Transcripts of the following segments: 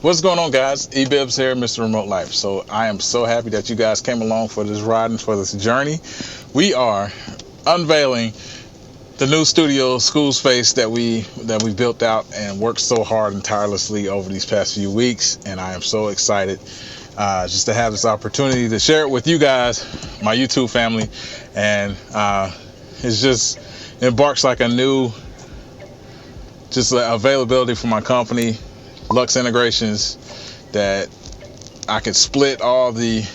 What's going on, guys? eBibs here, Mr. Remote Life. So I am so happy that you guys came along for this ride and for this journey. We are unveiling the new studio school space that we built out and worked so hard and tirelessly over these past few weeks, and I am so excited just to have this opportunity to share it with you guys, my YouTube family, and it's just embarks like a new availability for my company, Lux Integrations, that I could split all the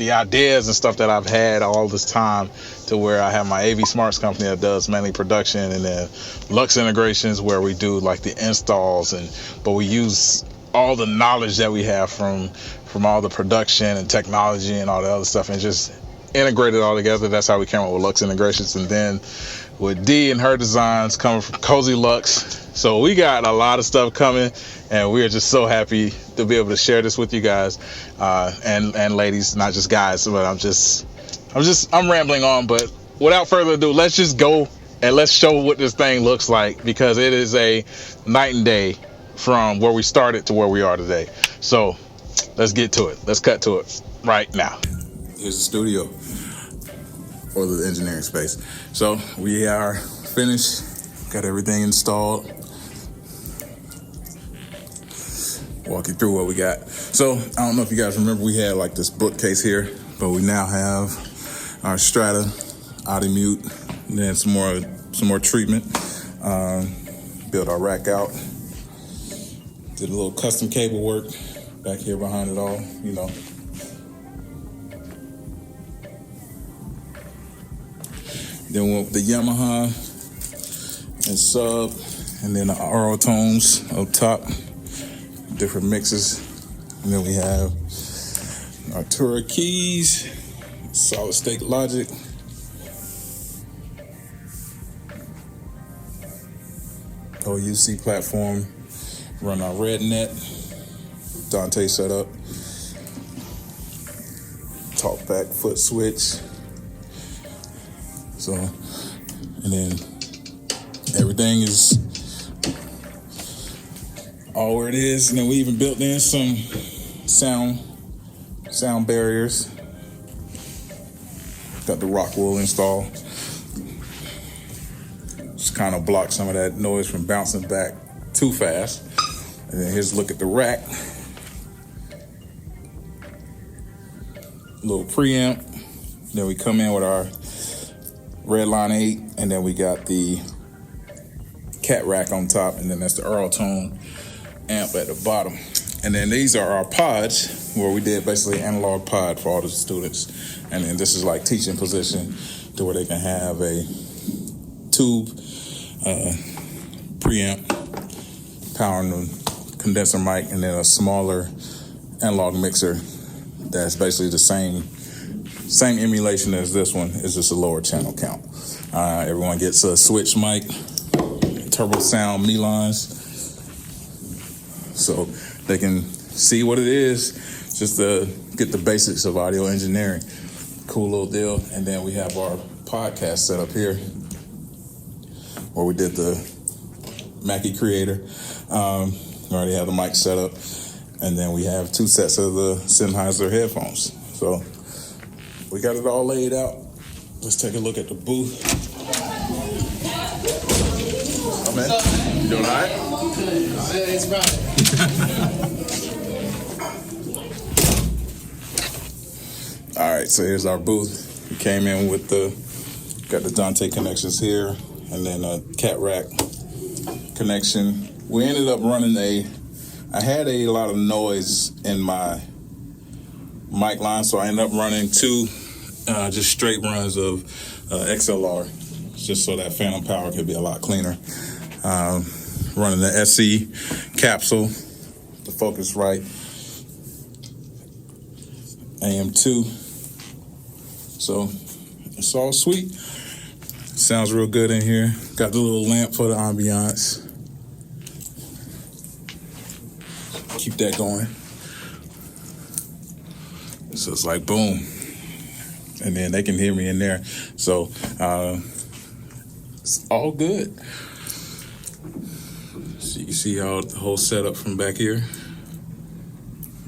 ideas and stuff that I've had all this time to where I have my AV Smarts company that does mainly production, and then Lux Integrations where we do like the installs, but we use all the knowledge that we have from all the production and technology and all the other stuff and just integrate it all together. That's how we came up with Lux Integrations. And then with Dee and her designs coming from Cozy Lux. So we got a lot of stuff coming, and we are just so happy to be able to share this with you guys, and ladies, not just guys. But I'm rambling on. But without further ado, let's just go and let's show what this thing looks like, because it is a night and day from where we started to where we are today. So let's get to it. Let's cut to it right now. Here's the studio for the engineering space. So we are finished, got everything installed. Walk you through what we got. So I don't know if you guys remember, we had like this bookcase here, but we now have our Strata audio mute, and then some more treatment. Built our rack out. Did a little custom cable work back here behind it all, you know. Then went with the Yamaha and sub, and then the RO tones up top, different mixes. And then we have our Tura keys, solid state logic. OUC platform, run our RedNet, Dante setup, talkback foot switch. So, and then everything is all where it is. And then we even built in some sound barriers. Got the rock wool install. Just kind of block some of that noise from bouncing back too fast. And then here's a look at the rack. Little preamp. Then we come in with our Redline 8, and then we got the cat rack on top, and then that's the Earl Tone amp at the bottom. And then these are our pods, where we did basically analog pod for all the students. And then this is like teaching position, to where they can have a tube preamp powering the condenser mic, and then a smaller analog mixer that's basically the same emulation as this one. It's just a lower channel count. Everyone gets a switch mic, turbo sound Milans, so they can see what it is, just to get the basics of audio engineering. Cool little deal. And then we have our podcast set up here, where we did the Mackie Creator. We already have the mic set up, and then we have 2 sets of the Sennheiser headphones. So we got it all laid out. Let's take a look at the booth. Oh, man. You doing all right? It's right. All right, so here's our booth. We came in with got the Dante connections here, and then a cat rack connection. We ended up running I had a lot of noise in my mic line, so I ended up running 2 just straight runs of XLR, just so that phantom power could be a lot cleaner. Running the SE capsule, the Focusrite AM2. So it's all sweet. Sounds real good in here. Got the little lamp for the ambiance. Keep that going. So it's like boom. And then they can hear me in there. So it's all good. So you can see how the whole setup from back here.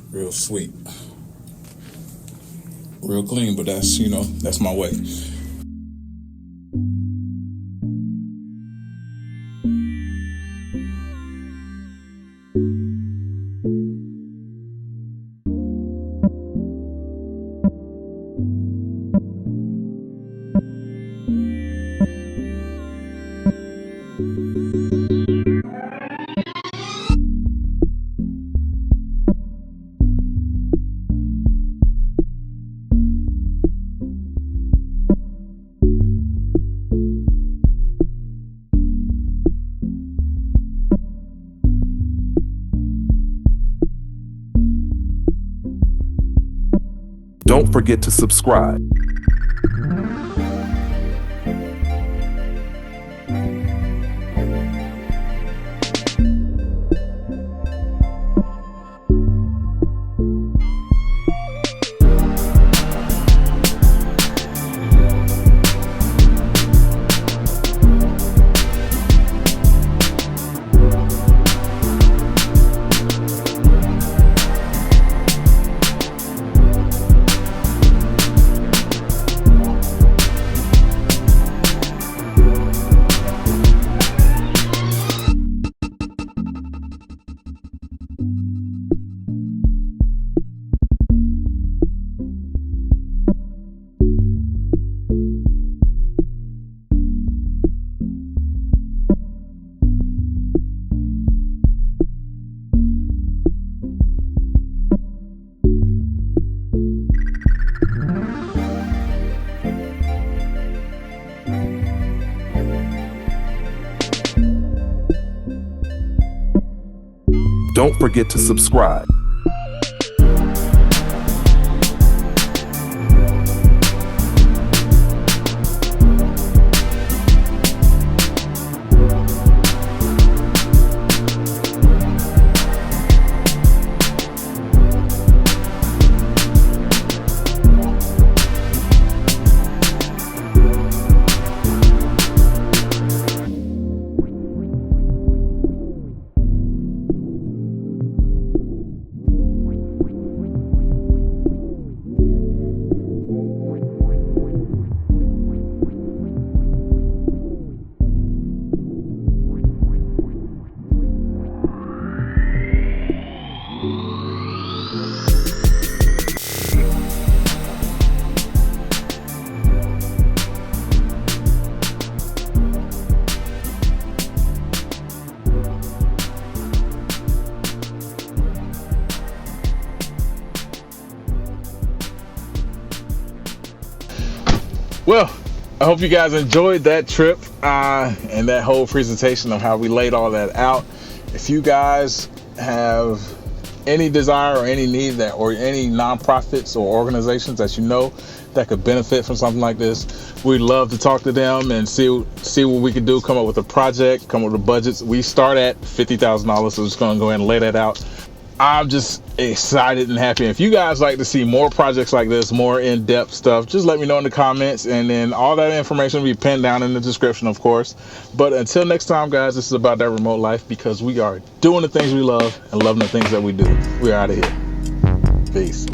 Real sweet. Real clean, but that's, that's my way. Don't forget to subscribe. Don't forget to subscribe. Well, I hope you guys enjoyed that trip and that whole presentation of how we laid all that out. If you guys have any desire or any need that, or any nonprofits or organizations that that could benefit from something like this, we'd love to talk to them and see what we can do, come up with a project, come up with budgets. We start at $50,000, so just gonna go ahead and lay that out. I'm just excited and happy. If you guys like to see more projects like this, more in-depth stuff, just let me know in the comments, and then all that information will be pinned down in the description, of course. But until next time, guys, this is About That Remote Life, because we are doing the things we love and loving the things that we do. We're out of here. Peace.